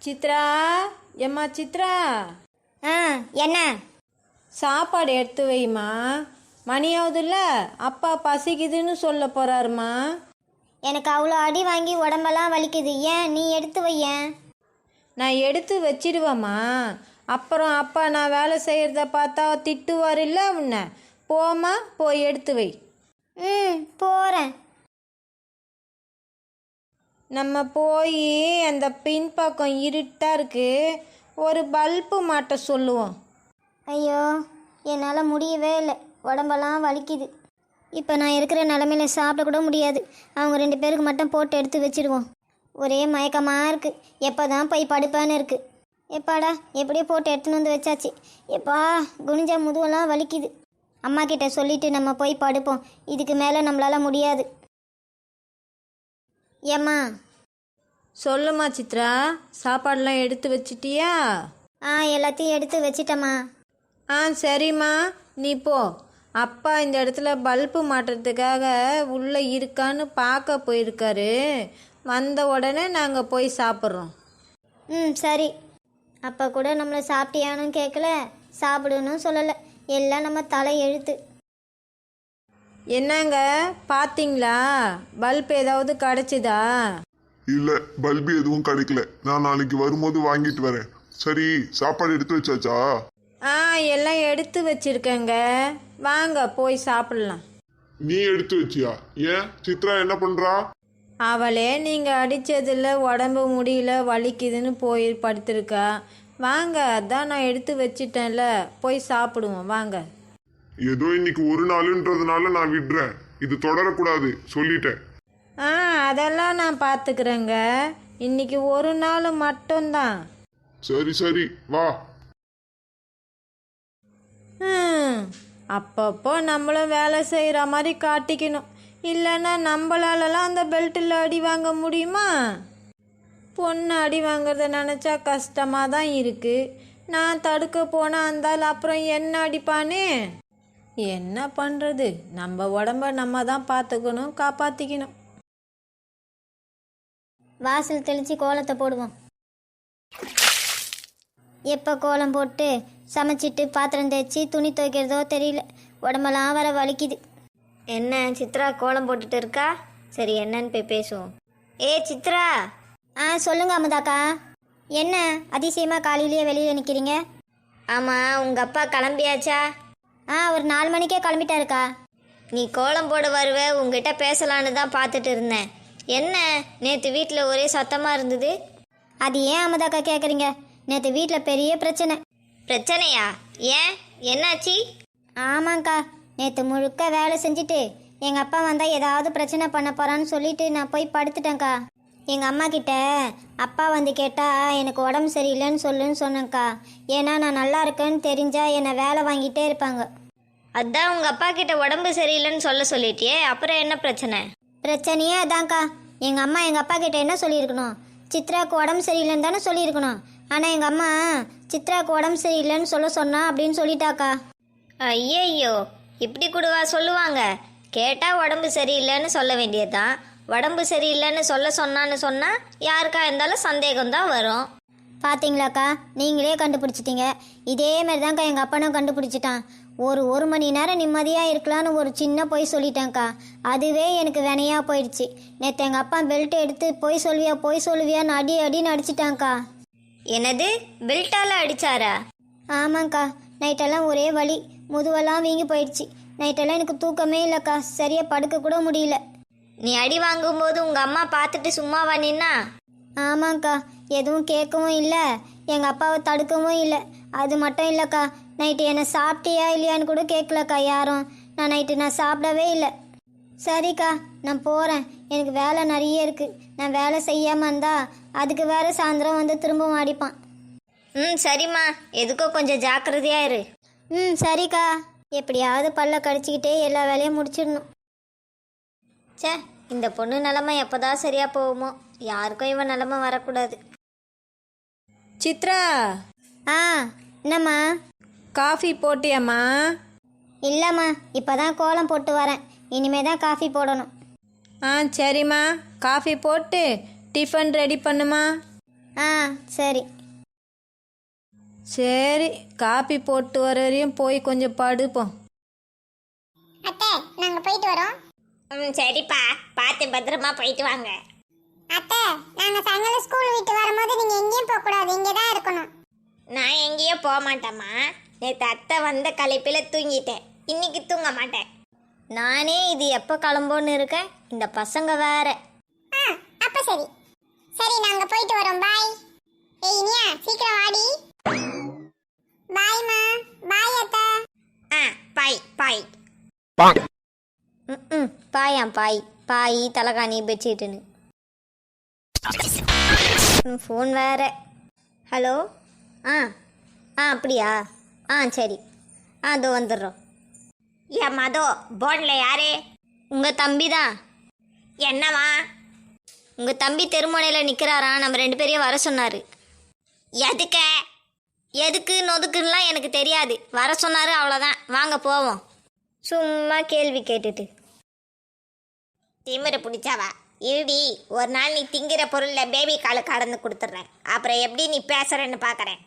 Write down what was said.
சித்ரா, எம்மா சித்ரா, ஆ என்ன? சாப்பாடு எடுத்து வைம்மா. மணியாவதுல்ல, அப்பா பசிக்குதுன்னு சொல்ல போறாருமா. எனக்கு அவ்வளோ அடி வாங்கி உடம்பெல்லாம் வலிக்குது. ஏன் நீ எடுத்து வையேன். நான் எடுத்து வச்சிடுவேம்மா. அப்புறம் அப்பா நான் வேலை செய்கிறத பார்த்தா திட்டுவார் இல்லை உன்னை. போம்மா, போய் எடுத்து வை. போகிறேன். நம்ம போய் அந்த பின்பக்கம் இருட்டாக இருக்கு, ஒரு பல்பு மாட்ட சொல்லுவோம். ஐயோ, என்னால் முடியவே இல்லை, உடம்பெல்லாம் வலிக்குது. இப்போ நான் இருக்கிற நிலமையில சாப்பிட கூட முடியாது. அவங்க 2 பேருக்கு மட்டும் போட்டு எடுத்து வச்சிடுவோம். ஒரே மயக்கமாக இருக்குது. எப்போ தான் போய் படுப்பேன்னு இருக்குது. எப்பாடா எப்படியோ போட்டு எடுத்துன்னு வந்து வச்சாச்சு. எப்பா குனிஞ்சா முதுவெல்லாம் வலிக்குது. அம்மா கிட்ட சொல்லிட்டு நம்ம போய் படுப்போம். இதுக்கு மேலே நம்மளால் முடியாது. ஏம்மா? சொல்லுமா சித்ரா, சாப்பாடெலாம் எடுத்து வச்சிட்டியா? எல்லாத்தையும் எடுத்து வச்சிட்டம்மா. சரிம்மா, நீ போ. அப்பா இந்த இடத்துல பல்பு மாட்டுறதுக்காக உள்ளே இருக்கான்னு பார்க்க போயிருக்காரு. வந்த உடனே நாங்கள் போய் சாப்பிட்றோம். சரி. அப்போ கூட நம்மளை சாப்பிட்டியானும் கேட்கல, சாப்பிடணும் சொல்லலை. எல்லாம் நம்ம தலை எழுத்து. என்னங்க பார்த்தீங்களா? பல்ப் ஏதாவது கிடைச்சிதா? இல்ல, பல்பு எதுவும் கிடைக்கல. நான் நாளைக்கு வரும்போது வாங்கிட்டு வரேன். சரி, சாப்பாடு எடுத்து வச்சாச்சா? எல்லாம் எடுத்து வச்சிருக்கேங்க. வாங்க போய் சாப்பிடலாம். நீ எடுத்து வச்சியா? ஏன் சித்ரா என்ன பண்றா? அவளே நீங்கள் அடித்ததில் உடம்பு முடியல, வலிக்குதுன்னு போய் படுத்திருக்கா. வாங்க, அதான் நான் எடுத்து வச்சிட்டேன்ல, போய் சாப்பிடுவோம் வாங்க. ஏதோ இன்னைக்கு ஒரு நாளுன்றதுனால நான் விடுறேன். இது தொடரக்கூடாது சொல்லிட்டேன். அதெல்லாம் நான் பார்த்துக்கிறேங்க. இன்னைக்கு ஒரு நாள் மட்டும்தான். சரி சரி, வா. அப்பப்போ நம்மளும் வேலை செய்கிற மாதிரி காட்டிக்கணும். இல்லைன்னா நம்மளாலலாம் அந்த பெல்ட்டில் அடி வாங்க முடியுமா? பொண்ணு அடி வாங்கிறத நினச்சா கஷ்டமாக தான் இருக்குது. நான் தடுக்க போனால் அந்தால் அப்புறம் என்ன அடிப்பானே. என்ன பண்ணுறது? நம்ம உடம்ப நம்ம தான் பார்த்துக்கணும், காப்பாற்றிக்கணும். வாசல் தெளித்து கோலத்தை போடுவோம். எப்போ கோலம் போட்டு சமைச்சிட்டு பாத்திரம் தேய்ச்சி துணி துவைக்கிறதோ தெரியல. உடம்பெல்லாம் வர வலிக்குது. என்ன சித்ரா கோலம் போட்டுட்டு இருக்கா? சரி, என்னன்னு போய் பேசுவோம். சித்ரா. சொல்லுங்க அமுதாக்கா. என்ன அதிசயமாக காலையிலேயே வெளியில் நிற்கிறீங்க? ஆமாம், உங்கள் அப்பா கிளம்பியாச்சா? ஒரு 4 மணிக்கே கிளம்பிட்டாருக்கா. நீ கோலம் போட வருவ, உங்ககிட்ட பேசலான்னு தான் பார்த்துட்டு இருந்தேன். என்ன நேற்று வீட்டில் ஒரே சத்தமாக இருந்தது? அது ஏன் அமுதாக்கா கேட்குறீங்க? நேற்று வீட்டில் பெரிய பிரச்சனை. பிரச்சனையா? ஏன், என்னாச்சு? ஆமாங்க்கா, நேற்று முழுக்க வேலை செஞ்சுட்டு எங்கள் அப்பா வந்தால் ஏதாவது பிரச்சனை பண்ண போகிறான்னு சொல்லிட்டு நான் போய் படுத்துட்டேங்க்கா. எங்கள் அம்மா கிட்ட அப்பா வந்து கேட்டால் எனக்கு உடம்பு சரியில்லைன்னு சொல்லுன்னு சொன்னேங்க்கா. ஏன்னா நான் நல்லா இருக்கேன்னு தெரிஞ்சால் என்னை வேலை வாங்கிட்டே இருப்பாங்க. அதான் உங்கள் அப்பா கிட்ட உடம்பு சரியில்லைன்னு சொல்லிட்டியே, அப்புறம் என்ன பிரச்சனை? பிரச்சனையே அதான்க்கா. எங்கள் அம்மா எங்கள் அப்பா கிட்ட என்ன சொல்லியிருக்கணும்? சித்ராவுக்கு உடம்பு சரியில்லைன்னு தானே சொல்லியிருக்கணும். ஆனால் எங்கள் அம்மா சித்ராவுக்கு உடம்பு சரியில்லைன்னு சொன்னா அப்படின்னு சொல்லிட்டாக்கா. ஐயோ, இப்படி கூடவா சொல்லுவாங்க? கேட்டால் உடம்பு சரியில்லைன்னு சொல்ல வேண்டியதுதான். உடம்பு சரியில்லைன்னு சொன்னான்னு சொன்னால் யாருக்கா இருந்தாலும் சந்தேகம்தான் வரும். பார்த்தீங்களாக்கா, நீங்களே கண்டுபிடிச்சிட்டீங்க. இதே மாதிரி தான்க்கா எங்கள் அப்பனும் கண்டுபிடிச்சிட்டான். ஒரு மணி நேரம் நிம்மதியாக இருக்கலான்னு ஒரு சின்ன பொய் சொல்லிட்டேங்க்கா. அதுவே எனக்கு வினையாக போயிடுச்சு. நேற்று எங்கள் அப்பா பெல்ட் எடுத்து பொய் சொல்லுவியான்னு அடின்னு அடிச்சிட்டாங்க்கா. என்னது, பெல்ட்டால் அடித்தாரா? ஆமாங்க்கா, நைட்டெல்லாம் ஒரே வலி, முதுவெல்லாம் வீங்கி போயிடுச்சு. நைட்டெல்லாம் எனக்கு தூக்கமே இல்லைக்கா, சரியாக படுக்க கூட முடியல. நீ அடி வாங்கும்போது உங்கள் அம்மா பார்த்துட்டு சும்மாவா நின்னா? ஆமாங்க்கா, எதுவும் கேட்கவும் இல்லை, எங்கள் அப்பாவை தடுக்கவும் இல்லை. அது மட்டும் இல்லைக்கா, நைட்டு என்னை சாப்பிட்டியா இல்லையான்னு கூட கேட்கலக்கா யாரும். நான் சாப்பிடவே இல்லை. சரிக்கா, நான் போகிறேன். எனக்கு வேலை நிறைய இருக்குது. நான் வேலை செய்யாமல் இருந்தா அதுக்கு வேறு சாயந்தரம் வந்து திரும்பவும் அடிப்பான். சரிம்மா, எதுக்கோ கொஞ்சம் ஜாக்கிரதையாக இரு. சரிக்கா. எப்படியாவது பல்ல கடிச்சிக்கிட்டே எல்லா வேலையும் முடிச்சிடணும். இந்த பொண்ணு நிலமை எப்போதான் சரியா போகுமோ. யாருக்கும் இவன் நிலமை வரக்கூடாது. சித்ரா. என்னம்மா? காஃபி போட்டியாம்மா? இல்லைம்மா, இப்போ தான் கோலம் போட்டு வரேன். இனிமே தான் காஃபி போடணும். சரிம்மா, காஃபி போட்டு டிஃபன் ரெடி பண்ணுமா. ஆ சரி. சரி, காப்பி போட்டு வர வரையும் போய் கொஞ்சம் படுப்போம். அத்தை நாங்க போயிட்டு வரோம். சரிப்பா, பார்த்து பத்திரமா போயிட்டு வாங்க. அத்தை நாங்க சாயங்காலம் ஸ்கூல் விட்டு வரும்போது நீங்க எங்கேயும் போக கூடாது, இங்கே தான் இருக்கணும். நான் எங்கேயும் போக மாட்டேம்மா. நேற்று அத்தை வந்த களைப்பில் தூங்கிட்டேன், இன்னைக்கு தூங்க மாட்டேன். நானே இது எப்போ கிளம்போன்னு இருக்கேன், இந்த பசங்க வேற. ஆ அப்ப சரி. சரி நாங்க போயிட்டு வரோம். பாய். ஏய் இனியா சீக்கிரம் வாடி. பாய்மா. பாய் அத்தை. ஆ பாய் பாய். ம் பாயாம் பாய். பாய் தலைகாணி பெட்ஷீட்டுன்னு ஃபோன் வேற. ஹலோ. ஆ அப்படியா? சரி. அதோ வந்துடுறோம். ஏன் மதோ போனில் யாரு? உங்கள் தம்பி தான். என்னவா? உங்கள் தம்பி தெருமுனையில் நிற்கிறாரா, நம்ம 2 பேரையும் வர சொன்னார். எதுக்கு நொதுக்குன்னெலாம் எனக்கு தெரியாது, வர சொன்னார் அவ்வளோதான். வாங்க போவோம். சும்மா கேள்வி கேட்டுட்டு திமிர பிடிச்சாவா? இருடி, ஒரு நாள் நீ திங்கிற பொருளில் பேபி காலு கடந்து கொடுத்துட்றேன், அப்புறம் எப்படி நீ பேசுகிறேன்னு பார்க்குறேன்.